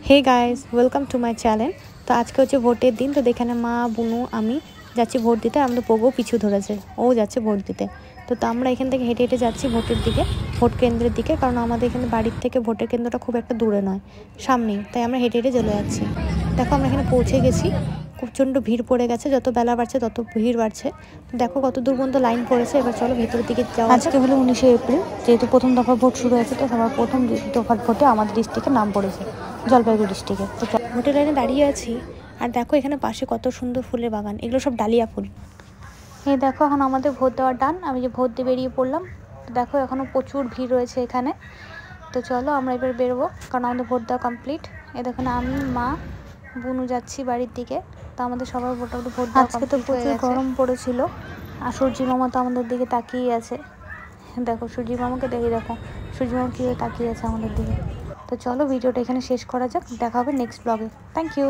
Hey guys, welcome to my channel. তো আজকে হচ্ছে ভোটের দিন। তো এখানে মা, বুনু, আমি যাচ্ছি ভোট দিতে। আমাদের পোগো পিছু ধরেছে, ও যাচ্ছে ভোট দিতে। তো আমরা এখান থেকে হেঁটে হেঁটে যাচ্ছি ভোটের দিকে, ভোট কেন্দ্রের দিকে। কারণ আমাদের এখানে বাড়ির থেকে ভোটের কেন্দ্রটা খুব একটা দূরে নয়, সামনেই। তাই আমরা হেঁটে হেঁটে চলে যাচ্ছি। দেখো আমরা এখানে পৌঁছে গেছি। প্রচণ্ড ভিড় পড়ে গেছে, যত বেলা বাড়ছে তত ভিড় বাড়ছে। দেখো কত দূর পর্যন্ত লাইন পড়েছে। এবার চলো ভেতরের দিকে যাওয়া। আজকে হলো 19শে এপ্রিল, যেহেতু প্রথম দফা ভোট শুরু হয়েছে, তো সবার প্রথম দফার ভোটে আমাদের ডিস্ট্রিক্টের নাম পড়েছে, জলপাইগুড়ি ডিস্ট্রিক্টে। তো ভোটের লাইনে দাঁড়িয়ে আছি। আর দেখো এখানে পাশে কত সুন্দর ফুলের বাগান, এগুলো সব ডালিয়া ফুল। এই দেখো এখন আমাদের ভোট দেওয়ার ডান, আমি যে ভোট দিয়ে বেরিয়ে পড়লাম। দেখো এখনও প্রচুর ভিড় রয়েছে এখানে। তো চলো আমরা এবার বেরোবো, কারণ আমাদের ভোট দেওয়া কমপ্লিট। এই দেখো আমি, মা, বুনু যাচ্ছি বাড়ির দিকে। তো আমাদের সবার মোটামুটি ভোট দেওয়া আজকে তো প্রচুর গরম পড়েছিল। আর সূর্যি মামা তো আমাদের দিকে তাকিয়ে আছে। দেখো সূর্যি মামাকে দেখো সূর্যি মামা কীভাবে তাকিয়ে আছে আমাদের দিকে। তো চলো ভিডিওটা এখানে শেষ করা যাক, দেখা হবে নেক্সট ব্লগে। Thank you.